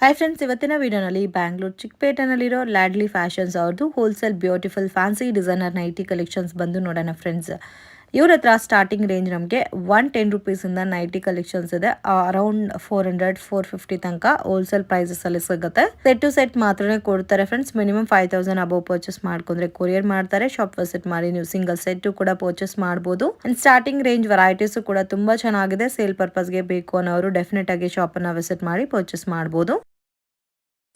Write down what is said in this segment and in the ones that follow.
Hi friends, ಇವತ್ತಿನ ವಿಡಿಯೋನಲ್ಲಿ ಬ್ಯಾಂಗ್ಳೂರ್ ಚಿಕ್ಕಪೇಟೆನಲ್ಲಿರೋ ಲ್ಯಾಡ್ಲಿ ಫ್ಯಾಷನ್ಸ್ ಅವ್ರದ್ದು wholesale beautiful fancy designer nighty collections ಬಂದು ನೋಡೋಣ ಫ್ರೆಂಡ್ಸ್. ಇವ್ರ ಹತ್ರ ಸ್ಟಾರ್ಟಿಂಗ್ ರೇಂಜ್ ನಮಗೆ 110 ರುಪೀಸಿಂದ ನೈಟಿ ಕಲೆಕ್ಷನ್ಸ್ ಇದೆ. ಅರೌಂಡ್ 400-450 ತನಕ ಹೋಲ್ಸೇಲ್ ಪ್ರೈಸಸ್ ಅಲ್ಲಿ ಸಿಗುತ್ತೆ. ಸೆಟ್ ಟು ಸೆಟ್ ಮಾತ್ರನೇ ಕೊಡ್ತಾರೆ ಫ್ರೆಂಡ್ಸ್. ಮಿನಿಮಮ್ 5000 ಅಬೌವ್ ಪರ್ಚೇಸ್ ಮಾಡ್ಕೊಂಡ್ರೆ ಕೊರಿಯರ್ ಮಾಡ್ತಾರೆ. ಶಾಪ್ ವಿಸಿಟ್ ಮಾಡಿ ನೀವು ಸಿಂಗಲ್ ಸೆಟ್ ಕೂಡ ಪರ್ಚೇಸ್ ಮಾಡಬಹುದು. ಅಂಡ್ ಸ್ಟಾರ್ಟಿಂಗ್ ರೇಂಜ್ ವೆರೈಟೀಸ್ ಕೂಡ ತುಂಬಾ ಚೆನ್ನಾಗಿದೆ. ಸೇಲ್ ಪರ್ಪಸ್ಗೆ ಬೇಕು ಅನ್ನೋರು ಡೆಫಿನೆಟ್ ಆಗಿ ಶಾಪ್ ಅನ್ನ ವಿಸಿಟ್ ಮಾಡಿ ಪರ್ಚೇಸ್ ಮಾಡಬಹುದು.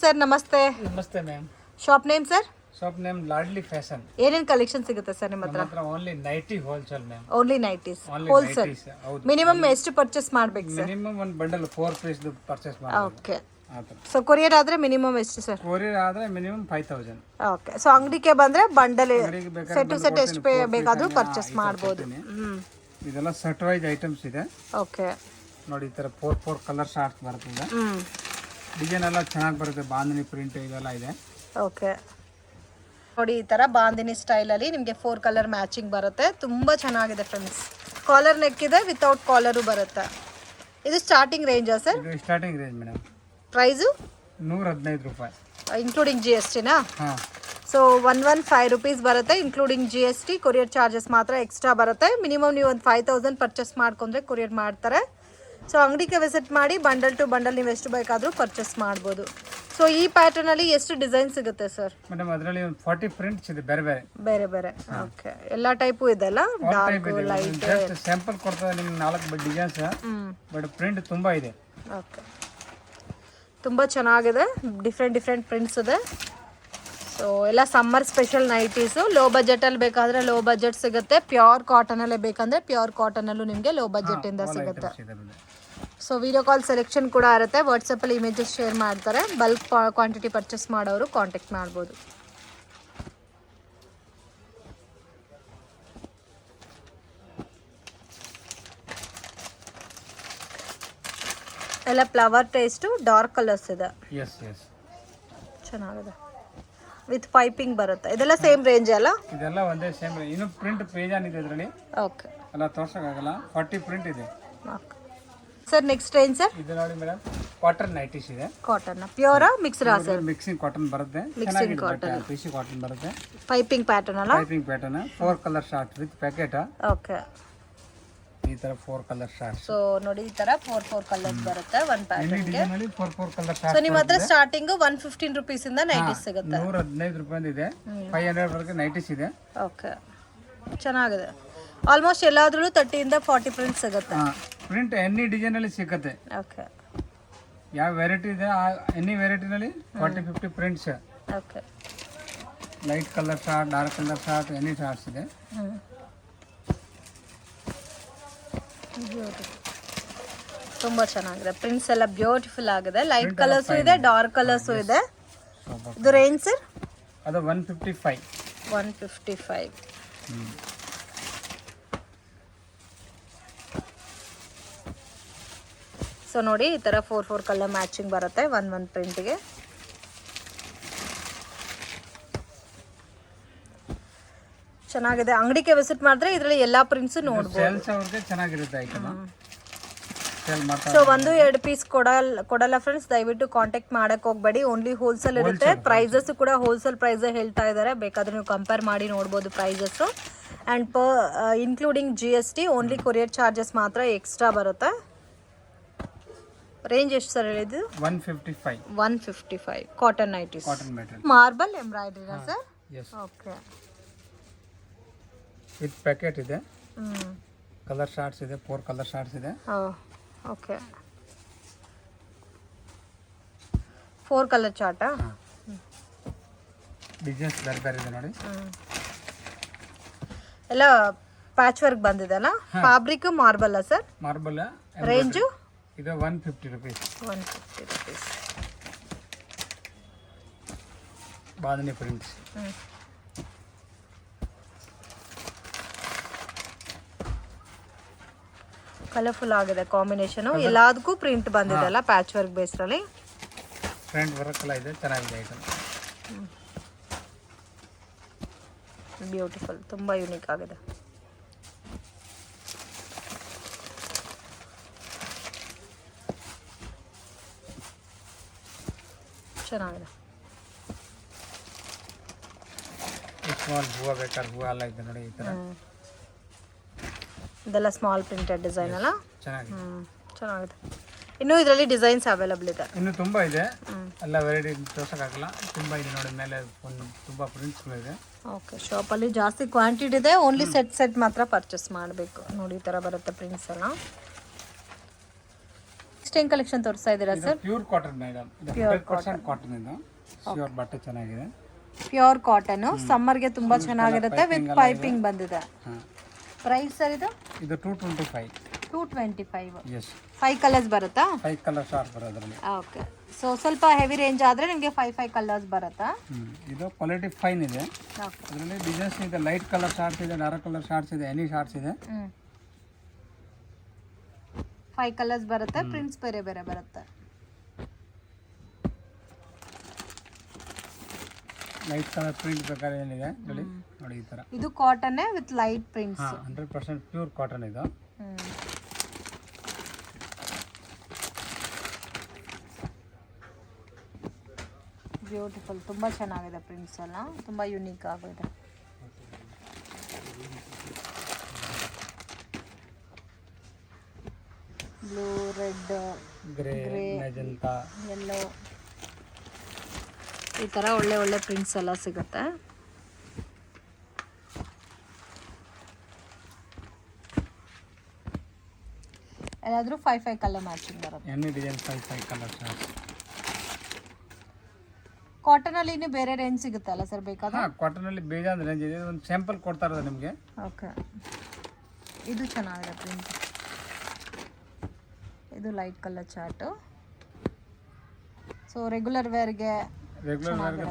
ಸರ್ ನಮಸ್ತೆ. ನಮಸ್ತೆ ma'am. Shop name sir? Shop name Ladli fashion. ಏನೇನ್ ಕಲೆಕ್ಷನ್ ಸಿಗುತ್ತೆ ಸರ್ ನಿಮ್ಮ ಹತ್ರ? Only nighty wholesale ma'am. Only nighties wholesale. Minimum ಎಷ್ಟು ಪರ್ಚೇಸ್ ಮಾಡಬೇಕು ಸರ್? ಮಿನಿಮಮ್ ಒಂದು ಬಂಡಲ್ 4 ಪೀಸ್ ಪರ್ಚೇಸ್ ಮಾಡಬೇಕು. ಓಕೆ. ಸೊ ಕೊರಿಯರ್ ಆದ್ರೆ ಮಿನಿಮಮ್ ಎಷ್ಟು ಸರ್? ಕೊರಿಯರ್ ಆದ್ರೆ ಮಿನಿಮಮ್ 5000. ಓಕೆ. ಸೊ ಅಂಗಡಿಗೆ ಬಂದ್ರೆ ಬಂಡಲ್ ಸೆಟ್ ಟು ಸೆಟ್ ಎಷ್ಟು ಬೇಕಾದ್ರೂ ಪರ್ಚೇಸ್ ಮಾಡಬಹುದು. ಇದೆಲ್ಲ ಸೆಟ್ ವೈಸ್ ಐಟಮ್ಸ್ ಇದೆ. ಓಕೆ. ನೋಡಿ ಈ ತರ 4 ಕಲರ್ ಶಾರ್ಟ್ಸ್ ಬರ್ತದೆ. ಡಿಸೈನ್ ಎಲ್ಲ ಚೆನ್ನಾಗಿ ಬರುತ್ತೆ. ಬಾಂಧನಿ ಪ್ರಿಂಟ್ ಇದೆಲ್ಲ ಇದೆ. ಓಕೆ. ನೋಡಿ ಈ ತರ ಬಾಂದಿನಿ ಸ್ಟೈಲ್ ಅಲ್ಲಿ ನಿಮಗೆ 4 ಕಲರ್ ಮ್ಯಾಚಿಂಗ್ ಬರುತ್ತೆ. ತುಂಬಾ ಚೆನ್ನಾಗಿದೆ ಫ್ರೆಂಡ್ಸ್. ಕಾಲರ್ ನೆಕ್ ಇದೆ, ವಿತೌಟ್ ಕಾಲರು ಬರುತ್ತೆ. ಇದು ಸ್ಟಾರ್ಟಿಂಗ್ ರೇಂಜಾ ಸರ್? ಇದು ಸ್ಟಾರ್ಟಿಂಗ್ ರೇಂಜ್ ಮೇಡಮ್. ಪ್ರೈಸ್ 115 ರೂಪಾಯಿ ಇನ್ಕ್ಲೂಡಿಂಗ್ GST ನಾ? ಹಾ. ಸೊ 115 ರುಪೀಸ್ ಬರುತ್ತೆ ಇನ್ಕ್ಲೂಡಿಂಗ್ GST. ಕೊರಿಯರ್ ಚಾರ್ಜಸ್ ಮಾತ್ರ ಎಕ್ಸ್ಟ್ರಾ ಬರುತ್ತೆ. ಮಿನಿಮಮ್ ನೀವು ಒಂದು 5000 ಪರ್ಚೇಸ್ ಮಾಡ್ಕೊಂಡ್ರೆ ಕೊರಿಯರ್ ಮಾಡ್ತಾರೆ. ಸೊ ಅಂಗಡಿಗೆ ವಿಸಿಟ್ ಮಾಡಿ ಬಂಡಲ್ ಟು ಬಂಡಲ್ ನೀವು ಎಷ್ಟು ಬೇಕಾದರೂ ಪರ್ಚೇಸ್ ಮಾಡ್ಬೋದು. ಸೊ ಈ ಪ್ಯಾಟರ್ನ್ ಅಲ್ಲಿ ಎಷ್ಟು ಡಿಸೈನ್ ಸಿಗುತ್ತೆ ಸರ್? ಮೇಡಮ್ ಅದರಲ್ಲಿ 40 ಪ್ರಿಂಟ್ಸ್ ಇದೆ ಬೇರೆ ಬೇರೆ ಬೇರೆ ಬೇರೆ. ಓಕೆ. ಎಲ್ಲ ಟೈಪು ಇದೆ ಅಲ್ಲ? Dark, light. ಜಸ್ಟ್ ಸ್ಯಾಂಪಲ್ ಕೊಡ್ತಾರೆ ನಿಮ್ಗೆ 4 ಡಿಸೈನ್ಸ್. ಬಟ್ ಪ್ರಿಂಟ್ ತುಂಬಾ ಇದೆ. ಓಕೆ. ತುಂಬ ಚೆನ್ನಾಗಿದೆ. ಡಿಫ್ರೆಂಟ್ ಪ್ರಿಂಟ್ಸ್ ಇದೆ. ಸೊ ಎಲ್ಲ ಸಮ್ಮರ್ ಸ್ಪೆಷಲ್ ನೈಟೀಸು. ಲೋ ಬಜೆಟಲ್ಲಿ ಬೇಕಾದರೆ ಲೋ ಬಜೆಟ್ ಸಿಗುತ್ತೆ. ಪ್ಯೂರ್ ಕಾಟನಲ್ಲೇ ಬೇಕಂದರೆ ಪ್ಯೂರ್ ಕಾಟನಲ್ಲೂ ನಿಮಗೆ ಲೋ ಬಜೆಟಿಂದ ಸಿಗುತ್ತೆ. ಸೊ ವಿಡಿಯೋ ಕಾಲ್ ಸೆಲೆಕ್ಷನ್ ಕೂಡ ಇರುತ್ತೆ. ವಾಟ್ಸಪ್ಪಲ್ಲಿ ಇಮೇಜಸ್ ಶೇರ್ ಮಾಡ್ತಾರೆ. ಬಲ್ಕ್ ಕ್ವಾಂಟಿಟಿ ಪರ್ಚೇಸ್ ಮಾಡೋರು ಕಾಂಟ್ಯಾಕ್ಟ್ ಮಾಡ್ಬೋದು. ಎಲ್ಲ ಫ್ಲವರ್ ಟೇಸ್ಟು, ಡಾರ್ಕ್ ಕಲರ್ಸ್ ಇದೆ. ಚೆನ್ನಾಗಿದೆ. ವಿತ್ ಪೈಪಿಂಗ್ ಬರುತ್ತೆ. ಇದೆಲ್ಲ ಸೇಮ್ ರೇಂಜ್ ಅಲ್ಲ? ಇದೆಲ್ಲ ಒಂದೇ ಸೇಮ್. ಇನ್ನು ಪ್ರಿಂಟ್ ಪೇಜಾನ್ ಇದೆ ಇದರಲ್ಲಿ. ಓಕೆ. ಎಲ್ಲ ತೋರ್ಸಕ್ಕಾಗಲ್ಲ. 40 ಪ್ರಿಂಟ್ ಇದೆ. Okay sir. Next range sir? ಇದು ನೋಡಿ ಮೇಡಮ್, ಕಾಟನ್ ನೈಟೀಸ್ ಇದೆ. ಕಾಟನ್ ಪ್ಯೂರಾ ಮಿಕ್ಸ್ರಾ ಸರ್? ಮಿಕ್ಸಿಂಗ್ ಕಾಟನ್ ಬರುತ್ತೆ. ಮಿಕ್ಸಿಂಗ್ ಕಾಟನ್, ಪಿಸಿ ಕಾಟನ್ ಬರುತ್ತೆ. ಪೈಪಿಂಗ್ ಪ್ಯಾಟರ್ನ್ ಅಲ್ಲ? Piping pattern. 4 colour chart with packet. Okay. ಈ ತರ 4 ಕಲರ್ ಶಾರ್ಟ್. ಸೊ ನೋಡಿ ಈ ತರ 4 ಕಲರ್ಸ್ ಬರುತ್ತೆ ಒಂದು ಪ್ಯಾಟರ್ನ್ ಗೆ. 4 ಕಲರ್ ಶಾರ್ಟ್. ಸೊ ನಿಮ್ಮ ಹತ್ರ ಸ್ಟಾರ್ಟಿಂಗ್ 115 ರುಪೀಸ್ ಇಂದ ನೈಟೀಸ್ ಸಿಗುತ್ತೆ. 115 ರೂಪಾಯಿ ಇದೆ. 500 ವರೆಗೆ ನೈಟೀಸ್ ಇದೆ. ಓಕೆ. ಚೆನ್ನಾಗಿದೆ. ಆಲ್ಮೋಸ್ಟ್ ಎಲ್ಲಾದ್ರೂ 30 ಇಂದ 40 ಪ್ರಿಂಟ್ ಸಿಗುತ್ತೆ. ಪ್ರಿಂಟ್ ಎನಿ ಡಿಸೈನ್ ಅಲ್ಲಿ ಸಿಗುತ್ತೆ. ಓಕೆ. ಯಾವ ವೆರೈಟಿ ಇದೆ ಎನಿ ವೆರೈಟಿನಲ್ಲಿ 40-50 prints. Okay. Light colour chart, dark colour chart, any charts ಇದೆ. ತುಂಬಾ ಚೆನ್ನಾಗಿದೆ. ಪ್ರಿಂಟ್ಸ್ ಎಲ್ಲ ಬ್ಯೂಟಿಫುಲ್ ಆಗಿದೆ. ಲೈಟ್ ಕಲರ್ಸು ಇದೆ, ಡಾರ್ಕ್ ಕಲರ್ಸು ಇದೆ. ಇದು ರೇಂಜ್ ಸರ್? ಅದು 155. 155. ಸೊ ನೋಡಿ ಈ ತರ 4 ಕಲರ್ ಮ್ಯಾಚಿಂಗ್ ಬರುತ್ತೆ ಒಂದು ಪ್ರಿಂಟ್ಗೆ. ಚೆನ್ನಾಗಿದೆ. ಅಂಗಡಿಗೆ ವಿಸಿಟ್ ಮಾಡಿದ್ರೆ ಇದರಲ್ಲಿ ಎಲ್ಲಾ ಪ್ರಿಂಟ್ಸ್ ನೋಡಬಹುದು. ಸೇಲ್ಸ್ ಅವ್ರಿಗೆ ಚೆನ್ನಾಗಿರುತ್ತೆ ಐಟಮ್. ಸೇಲ್ ಮಾಡ್ತಾರೆ. ಸೊ 1-2 ಪೀಸ್ ಕೊಡಲ್ಲ ಫ್ರೆಂಡ್ಸ್. ದಯವಿಟ್ಟು ಕಾಂಟ್ಯಾಕ್ಟ್ ಮಾಡಕ್ ಹೋಗ್ಬೇಡಿ. ಓನ್ಲಿ ಹೋಲ್ಸೇಲ್ ಇರುತ್ತೆ. ಪ್ರೈಸಸ್ ಕೂಡ ಹೋಲ್ಸೇಲ್ ಪ್ರೈಸ್ ಹೇಳ್ತಾ ಇದ್ದಾರೆ. ಬೇಕಾದ್ರೆ ನೀವು ಕಂಪೇರ್ ಮಾಡಿ ನೋಡ್ಬೋದು prices. And including GST. Only courier charges ಮಾತ್ರ ಎಕ್ಸ್ಟ್ರಾ ಬರುತ್ತೆ. ರೇಂಜ್ ಎಷ್ಟು ಸರ್ ಹೇಳಿದ್ದು? 155 cotton nighties. Cotton material. Marble ಎಂಬ್ರಾಯ್ಡರಿನಾ sir? Yes. Okay. With packet ಇದೆ. ಕಲರ್ ಶಾರ್ಟ್ಸ್ ಇದೆ. 4 ಕಲರ್ ಶಾರ್ಟ್ಸ್ ಇದೆ. ಓಕೆ. 4 ಕಲರ್ ಚಾರ್ಟಾ? ಡಿಸೈನ್ಸ್ ಬೇರೆ ಬೇರೆ ಇದೆ ನೋಡಿ. ಎಲ್ಲ ಪ್ಯಾಚ್ ವರ್ಕ್ ಬಂದಿದೆ ಅಲ್ಲ? Fabric marble sir? Marble. Range? ಇದು 150 rupees. 150 rupees. Bandhani prints. Colourful ಆಗಿದೆ ಕಾಂಬಿನೇಷನ್. ಎಲ್ಲದಕ್ಕೂ ಪ್ರಿಂಟ್ ಬಂದಿದೆ ಅಲ್ಲ ಪ್ಯಾಚ್ ವರ್ಕ್ ಬೇಸ್ರಲ್ಲಿ. ಪ್ರಿಂಟ್ ವರ್ಕ್ ಎಲ್ಲ ಇದೆ. ಚೆನ್ನಾಗಿದೆ ಐಟಮ್. ಬ್ಯೂಟಿಫುಲ್. ತುಂಬಾ ಯೂನಿಕ್ ಆಗಿದೆ. ಚೆನ್ನಾಗಿದೆ. ಸ್ಮಾಲ್ ಹೂವು ಬೇಕಾದ್ರೆ ಹೂವು ಎಲ್ಲ ಇದೆ ನೋಡಿ ಈ ಥರ. ಇದೆಲ್ಲ ಸ್ಮಾಲ್ ಪ್ರಿಂಟೆಡ್ ಡಿಸೈನ್ ಅಲ್ಲ, ಚೆನ್ನಾಗಿದೆ. ಚೆನ್ನಾಗಿದೆ. ಇನ್ನೂ ಇದರಲ್ಲಿ ಡಿಸೈನ್ಸ್ ಅವೈಲಬಲ್ ಇದೆ. ಇನ್ನು ತುಂಬ ಇದೆ, ಎಲ್ಲ ವೆರೈಟಿ ತೋರ್ಸೋಕ್ಕಾಗಲ್ಲ, ತುಂಬ ಇದೆ ನೋಡಿ. ಮೇಲೆ ಒಂದು ತುಂಬ ಪ್ರಿಂಟ್ಸ್ಗಳಿದೆ. ಓಕೆ, ಶಾಪಲ್ಲಿ ಜಾಸ್ತಿ ಕ್ವಾಂಟಿಟಿ ಇದೆ, ಓನ್ಲಿ ಸೆಟ್ ಮಾತ್ರ ಪರ್ಚೇಸ್ ಮಾಡಬೇಕು. ನೋಡಿ ಈ ಥರ ಬರುತ್ತೆ ಪ್ರಿಂಟ್ಸ್ ಎಲ್ಲ. ಸ್ಟೇನ್ ಕಲೆಕ್ಷನ್ ತೋರಿಸ್ತಾ ಇದ್ದೀರಾ sir? Pure cotton madam, 100% cotton ಇದು. ಪ್ಯೂರ್ ಬಟ್ಟೆ ಚೆನ್ನಾಗಿದೆ. ಪ್ಯೂರ್ ಕಾಟನ್, ಸಮ್ಮರ್ಗೆ ತುಂಬಾ ಚೆನ್ನಾಗಿರುತ್ತೆ. ವಿತ್ ಪೈಪಿಂಗ್ ಬಂದಿದೆ. ಪ್ರೈಸ್ ಸರ್ ಇದು? ಇದು 225. 225. ಎಸ್. 5 ಕಲರ್ಸ್ ಬರುತ್ತಾ? 5 ಕಲರ್ ಶಾರ್ಟ್ ಬರೋದ್ರಲ್ಲಿ. ಓಕೆ, ಸೊ ಸ್ವಲ್ಪ ಹೆವಿ ರೇಂಜ್ ಆದ್ರೆ ನಿಮಗೆ 5 ಕಲರ್ಸ್ ಬರುತ್ತಾ? ಇದು ಕ್ವಾಲಿಟಿ ಫೈನ್ ಇದೆ. ಅದರಲ್ಲಿ ಡಿಸೈನ್ಸ್ ಇದೆ, ಲೈಟ್ ಕಲರ್ ಶಾರ್ಟ್ಸ್ ಇದೆ, ಡಾರ್ಕ್ ಕಲರ್ ಶಾರ್ಟ್ಸ್ ಇದೆ, ಎನಿ ಶಾರ್ಟ್ಸ್ ಇದೆ. 5 ಕಲರ್ಸ್ ಬರುತ್ತೆ, ಪ್ರಿಂಟ್ಸ್ ಬೇರೆ ಬೇರೆ ಬರುತ್ತೆ. ಲೈಟ್ ಕಲರ್ ಪ್ರಿಂಟ್ ಬೇಕಾದ್ರೆ ಏನಿದೆ ನೋಡಿ, ನೋಡಿ ಈ ತರ. ಇದು cotton with light prints. 100% pure cotton ಇದು. ಬ್ಯೂಟಿಫುಲ್, ತುಂಬಾ ಚೆನ್ನಾಗಿದೆ ಪ್ರಿಂಟ್ಸ್ ಎಲ್ಲ, ತುಂಬಾ ಯುನೀಕ್ ಆಗಿದೆ. Blue, red, grey, magenta, yellow, ಈ ಥರ ಒಳ್ಳೆ ಒಳ್ಳೆ ಪ್ರಿಂಟ್ಸ್ ಎಲ್ಲ ಸಿಗುತ್ತೆ. ಎಲ್ಲಾದರೂ 5 ಕಲರ್ ಮ್ಯಾಚಿಂಗ್ ಬರುತ್ತೆ. Any design 5 colour shorts. Cotton ಅಲ್ಲಿ ಇನ್ನು ಬೇರೆ ರೇಂಜ್ ಸಿಗುತ್ತಲ್ಲ ಸರ್ ಬೇಕಾದ್ರೆ? ಕಾಟನ್ ಅಲ್ಲಿ ಬೇಜಾನ್ ರೇಂಜ್ ಇದೆ. ಒಂದು ಸ್ಯಾಂಪಲ್ ಕೊಡ್ತಾ ಇರೋದು ನಿಮಗೆ. ಓಕೆ, ಇದು ಚೆನ್ನಾಗಿದೆ ಪ್ರಿಂಟ್. ಇದು light colour chart. So regular ವೇರ್ಗೆ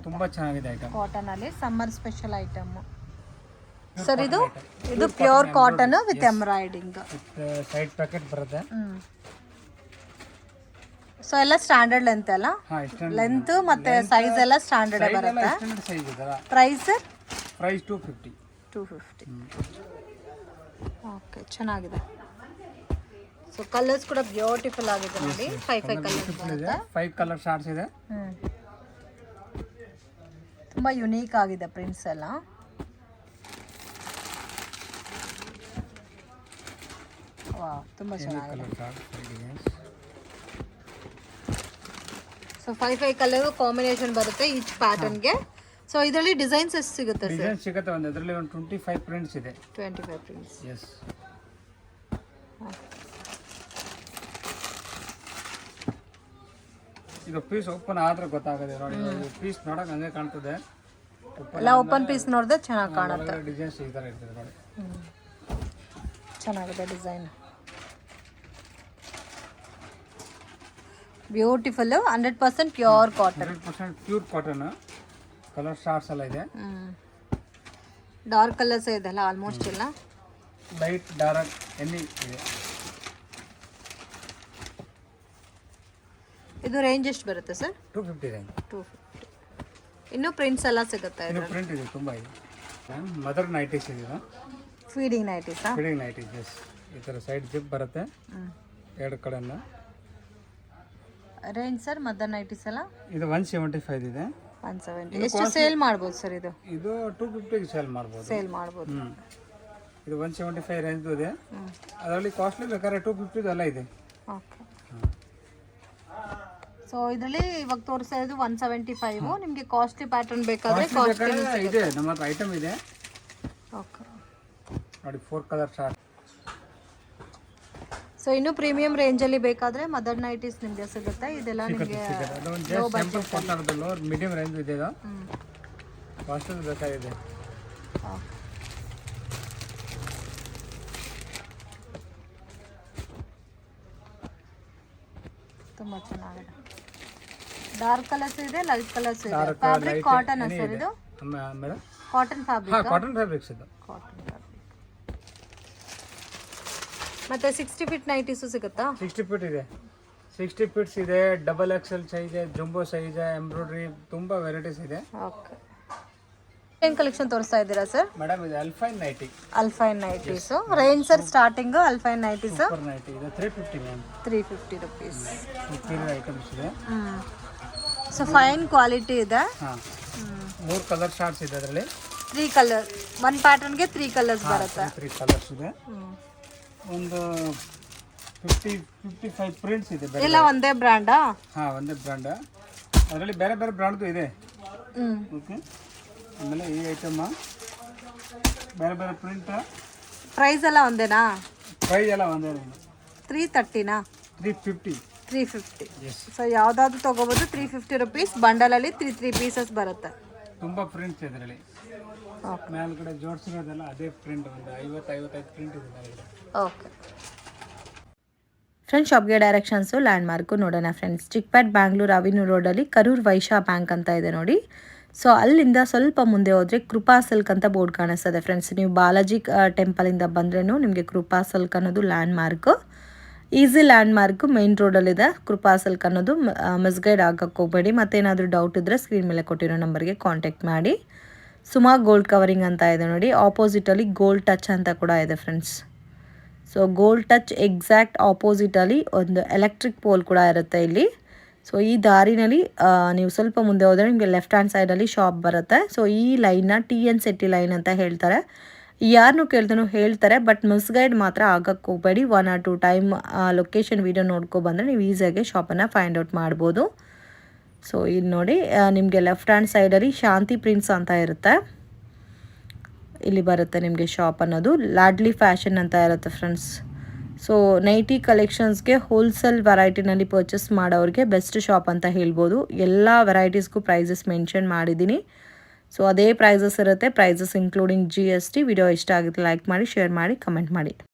ತುಂಬಾ ಚೆನ್ನಾಗಿದೆ ಐಟಮ್. ಕಾಟನ್ ಅಲ್ಲಿ ಸಮ್ಮರ್ ಸ್ಪೆಷಲ್ ಐಟಮ್ ಸರ್ ಇದು. ಇದು pure cotton with embroidering. Side packet ಬರುತ್ತೆ. ಸೊ ಎಲ್ಲ ಸ್ಟ್ಯಾಂಡರ್ಡ್ ಲೆಂತ್ ಅಲ್ಲ? ಲೆಂತ್ ಮತ್ತೆ ಸೈಜ್ ಎಲ್ಲ ಸ್ಟ್ಯಾಂಡರ್ಡ್ ಬರುತ್ತೆ. ಪ್ರೈಸ್? ಪ್ರೈಸ್ 250. 250. ಓಕೆ, ಚೆನ್ನಾಗಿದೆ. ಸೊ ಕಲರ್ಸ್ ಕೂಡ ಬ್ಯೂಟಿಫುಲ್ ಆಗಿದೆ ನೋಡಿ. 5 ಕಲರ್ಸ್ ಬರುತ್ತೆ. 5 ಕಲರ್ ಶಾರ್ಟ್ಸ್ ಇದೆ. ತುಂಬಾ ಯುನೀಕ್ ಆಗಿದೆ ಪ್ರಿಂಟ್ಸ್ ಎಲ್ಲ. ವಾವ್, ತುಂಬಾ ಚೆನ್ನಾಗಿದೆ. ಸೊ 5 ಕಲರ್ ಕಾಂಬಿನೇಷನ್ ಬರುತ್ತೆ ಈಚ್ ಪ್ಯಾಟರ್ನ್ಗೆ. ಸೊ ಇದರಲ್ಲಿ ಡಿಸೈನ್ಸ್ ಎಷ್ಟು ಸಿಗುತ್ತೆ ಸರ್? ಡಿಸೈನ್ ಸಿಗುತ್ತೆ ಒಂದು, ಅದರಲ್ಲಿ ಒಂದು 25 ಪ್ರಿಂಟ್ಸ್ ಇದೆ. 25 ಪ್ರಿಂಟ್ಸ್. ಎಸ್. ಇದು ಪೀಸ್ ಓಪನ್ ಆದ್ರೆ ಗೊತ್ತಾಗುತ್ತೆ ನೋಡಿ. ಪೀಸ್ ನೋಡಕ್ ಹಂಗೆ ಕಾಣ್ತದೆ. ಎಲ್ಲ ಓಪನ್ ಪೀಸ್ ನೋಡಿದ್ರೆ ಚೆನ್ನಾಗಿ ಕಾಣುತ್ತೆ. ಡಿಸೈನ್ಸ್ ಈ ತರ ಇರ್ತದೆ ನೋಡಿ. ಚೆನ್ನಾಗಿದೆ design. Beautiful, 100% pure cotton. 100% pure cotton. Colour shorts ಎಲ್ಲ ಇದೆ. ಡಾರ್ಕ್ ಕಲರ್ಸ್ ಇದೆಲ್ಲ ಆಲ್ಮೋಸ್ಟ್ ಎಲ್ಲ. ಲೈಟ್, ಡಾರ್ಕ್, ಎನಿ ಇದೆ. ಇದು ರೇಂಜ್ ಎಷ್ಟು ಬರುತ್ತೆ ಸರ್? 250 ರೇಂಜ್. 250. ಇನ್ನು ಪ್ರಿಂಟ್ಸ್ ಎಲ್ಲ ಸಿಗುತ್ತೆ. ಇನ್ನು ಪ್ರಿಂಟ್ ಇದೆ, ತುಂಬಾ ಇದೆ. ಮದರ್ ನೈಟೀಸ್ ಇದೆ. Feeding nighties. Feeding nighties. Yes. ಈ ತರ ಸೈಡ್ ಜಿಪ್ ಬರುತ್ತೆ ಎರಡು ಕಡೆಯಿಂದ. ರೇಂಜ್ ಸರ್ ಮದರ್ ನೈಟೀಸ್ ಎಲ್ಲ? ಇದು 175 ಇದೆ. 170. ಎಷ್ಟು ಸೇಲ್ ಮಾಡ್ಬೋದು ಸರ್ ಇದು? ಇದು 250 ಗೆ ಸೇಲ್ ಮಾಡ್ಬೋದು. ಸೇಲ್ ಮಾಡ್ಬೋದು. ಇದು 175 ರೇಂಜ್ ಇದೆ. ಅದರಲ್ಲಿ ಕಾಸ್ಟ್ಲಿ ಬೇಕಾದ್ರೆ 250 ಎಲ್ಲ ಇದೆ. ಓಕೆ. ಸೊ ಇದರಲ್ಲಿ ಇವಾಗ ತೋರಿಸ್ತಾ ಇರೋದು 175. ನಿಮಗೆ ಕಾಸ್ಟ್ಲಿ ಪ್ಯಾಟರ್ನ್ ಬೇಕಾದ್ರೆ ಕಾಸ್ಟ್ಲಿ ಇದೆ, ನಮ್ಮ ಹತ್ರ ಐಟಮ್ ಇದೆ. ಓಕೆ ನೋಡಿ, 4 ಕಲರ್ ಶಾರ್ಟ್. ಸೊ ಇನ್ನು ಪ್ರೀಮಿಯಂ ರೇಂಜ್ ಅಲ್ಲಿ ಬೇಕಾದ್ರೆ ಮದರ್ ನೈಟೀಸ್ ನಿಮಗೆ ಸಿಗುತ್ತೆ. ಇದೆಲ್ಲ ನಿಮಗೆ ಲೋ ಬಜೆಟ್ ಕೊಡ್ತಾರದು. ಲೋ ಮೀಡಿಯಂ ರೇಂಜ್ ಇದೆ ಇದು. ಕಾಸ್ಟ್ಲಿ ಬೇಕಾಗಿದೆ. ತುಂಬಾ ಚೆನ್ನಾಗಿದೆ. ಡಾರ್ಕ್ ಕಲರ್ಸ್ ಇದೆ, ಲೈಟ್ ಕಲರ್ಸ್ ಇದೆ. ಫ್ಯಾಬ್ರಿಕ್ ಕಾಟನ್ ಸರ್ ಇದು? Madam cotton fabric. Cotton fabrics ಇದು. Cotton fabric. ಮತ್ತೆ 60 ಫೀಟ್ ನೈಟೀಸು ಸಿಗುತ್ತಾ? 60 ಫೀಟ್ ಇದೆ. 60 ಫೀಟ್ಸ್ ಇದೆ, double XL size, jumbo size, embroidery, ತುಂಬಾ ವೆರೈಟೀಸ್ ಇದೆ. ಓಕೆ. ಏನ್ ಕಲೆಕ್ಷನ್ ತೋರಿಸ್ತಾ ಇದ್ದೀರಾ ಸರ್? ಮೇಡಮ್ ಇದು alpine nighty. Alpine nighties range sir starting alpine nighties? Super nighty ಇದು 350 ಮ್ಯಾಮ್. 350 rupees. ಸುಪೀರಿಯರ್ ಐಟಮ್ಸ್ ಇದೆ. ಸೊ ಫೈನ್ ಕ್ವಾಲಿಟಿ ಇದೆ. ಹಾಂ 3 ಕಲರ್ ಶಾರ್ಟ್ಸ್ ಇದೆ ಅದರಲ್ಲಿ. 3 ಕಲರ್, ಒನ್ ಪ್ಯಾಟರ್ನ್ಗೆ 3 ಕಲರ್ಸ್ ಬರುತ್ತೆ. 3 ಕಲರ್ಸ್ ಇದೆ. ಒಂದು 55 ಪ್ರಿಂಟ್ಸ್ ಇದೆ. ಎಲ್ಲ ಒಂದೇ ಬ್ರ್ಯಾಂಡಾ? ಹಾಂ ಒಂದೇ ಬ್ರ್ಯಾಂಡ್. ಅದರಲ್ಲಿ ಬೇರೆ ಬೇರೆ ಬ್ರ್ಯಾಂಡ್ದು ಇದೆ. ಓಕೆ. ಆಮೇಲೆ ಈ ಐಟಮ್ ಬೇರೆ ಬೇರೆ ಪ್ರಿಂಟ್. ಪ್ರೈಸ್ ಎಲ್ಲ ಒಂದೇನಾ? ಪ್ರೈಸ್ ಎಲ್ಲ ಒಂದೇ. 330ನಾ? 350. 350. ಸೊ ಯಾವುದಾದ್ರು ತೊಗೋಬೋದು. 350 ರುಪೀಸ್. ಬಂಡಲಲ್ಲಿ 3 ಪೀಸಸ್ ಬರುತ್ತೆ. ತುಂಬ ಪ್ರಿಂಟ್ಸ್ ಇದರಲ್ಲಿ. ಮೇಲ್ಗಡೆ ಜೋಡಿಸಿರೋದೆಲ್ಲ ಅದೇ ಪ್ರಿಂಟ್. ಒಂದು 50-55 ಪ್ರಿಂಟ್ ಇದೆ. ಓಕೆ ಫ್ರೆಂಡ್ಸ್, ಶಾಪ್ಗೆ ಡೈರೆಕ್ಷನ್ಸು ಲ್ಯಾಂಡ್ ಮಾರ್ಕು ನೋಡೋಣ ಫ್ರೆಂಡ್ಸ್. ಚಿಕ್ಪೇಟ್ ಬ್ಯಾಂಗ್ಳೂರು ಅವಿನ್ಯೂ ರೋಡಲ್ಲಿ ಕರೂರ್ ವೈಶ್ಯ ಬ್ಯಾಂಕ್ ಅಂತ ಇದೆ ನೋಡಿ. ಸೊ ಅಲ್ಲಿಂದ ಸ್ವಲ್ಪ ಮುಂದೆ ಹೋದರೆ ಕೃಪಾ ಸಿಲ್ಕ್ ಅಂತ ಬೋರ್ಡ್ ಕಾಣಿಸ್ತದೆ ಫ್ರೆಂಡ್ಸ್. ನೀವು ಬಾಲಾಜಿ ಟೆಂಪಲಿಂದ ಬಂದ್ರೂ ನಿಮಗೆ ಕೃಪಾ ಸಿಲ್ಕ್ ಅನ್ನೋದು landmark, easy landmark main ರೋಡಲ್ಲಿದೆ. ಕೃಪಾ ಸಿಲ್ಕ್ ಅನ್ನೋದು ಮಿಸ್ಗೈಡ್ ಆಗಕ್ಕೆ ಹೋಗಬೇಡಿ. ಮತ್ತೇನಾದರೂ ಡೌಟ್ ಇದ್ದರೆ ಸ್ಕ್ರೀನ್ ಮೇಲೆ ಕೊಟ್ಟಿರೋ ನಂಬರ್ಗೆ ಕಾಂಟ್ಯಾಕ್ಟ್ ಮಾಡಿ. ಸುಮಾ ಗೋಲ್ಡ್ ಕವರಿಂಗ್ ಅಂತ ಇದೆ ನೋಡಿ. ಆಪೋಸಿಟಲ್ಲಿ ಗೋಲ್ಡ್ ಟಚ್ ಅಂತ ಕೂಡ ಇದೆ friends. So gold touch exact ಆಪೋಸಿಟಲ್ಲಿ ಒಂದು ಎಲೆಕ್ಟ್ರಿಕ್ ಪೋಲ್ ಕೂಡ ಇರುತ್ತೆ ಇಲ್ಲಿ. ಸೊ ಈ ದಾರಿನಲ್ಲಿ ನೀವು ಸ್ವಲ್ಪ ಮುಂದೆ ಹೋದರೆ ನಿಮಗೆ ಲೆಫ್ಟ್ ಹ್ಯಾಂಡ್ ಸೈಡಲ್ಲಿ ಶಾಪ್ ಬರುತ್ತೆ. ಸೊ ಈ ಲೈನ್ನ TN Setty ಲೈನ್ ಅಂತ ಹೇಳ್ತಾರೆ. ಯಾರನ್ನೂ ಕೇಳ್ತಾನೂ ಹೇಳ್ತಾರೆ, ಬಟ್ ಮಿಸ್ಗೈಡ್ ಮಾತ್ರ ಆಗಕ್ಕೆ ಹೋಗಬೇಡಿ. 1 or 2 ಟೈಮ್ ಲೊಕೇಶನ್ ವೀಡಿಯೋ ನೋಡ್ಕೊಬಂದರೆ ನೀವು ಈಸಿಯಾಗಿ ಶಾಪನ್ನು ಫೈಂಡ್ ಔಟ್ ಮಾಡ್ಬೋದು. ಸೊ ಇಲ್ಲಿ ನೋಡಿ, ನಿಮಗೆ ಲೆಫ್ಟ್ ಹ್ಯಾಂಡ್ ಸೈಡಲ್ಲಿ ಶಾಂತಿ ಪ್ರಿಂಟ್ಸ್ ಅಂತ ಇರುತ್ತೆ. ಇಲ್ಲಿ ಬರುತ್ತೆ ನಿಮಗೆ ಶಾಪ್ ಅನ್ನೋದು. ಲಾಡ್ಲಿ ಫ್ಯಾಷನ್ ಅಂತ ಇರುತ್ತೆ ಫ್ರೆಂಡ್ಸ್. ಸೊ ನೈಟಿ ಕಲೆಕ್ಷನ್ಸ್ಗೆ ಹೋಲ್ಸೇಲ್ ವೆರೈಟಿನಲ್ಲಿ ಪರ್ಚೇಸ್ ಮಾಡೋರಿಗೆ ಬೆಸ್ಟ್ ಶಾಪ್ ಅಂತ ಹೇಳ್ಬೋದು. ಎಲ್ಲ ವೆರೈಟೀಸ್ಗೂ ಪ್ರೈಸಸ್ ಮೆನ್ಷನ್ ಮಾಡಿದ್ದೀನಿ. ಸೊ ಅದೇ ಪ್ರೈಸಸ್ ಇರುತ್ತೆ, ಪ್ರೈಸಸ್ ಇನ್ಕ್ಲೂಡಿಂಗ್ GST. ವಿಡಿಯೋ ಇಷ್ಟ ಆಗುತ್ತೆ ಲೈಕ್ ಮಾಡಿ, ಶೇರ್ ಮಾಡಿ, ಕಮೆಂಟ್ ಮಾಡಿ.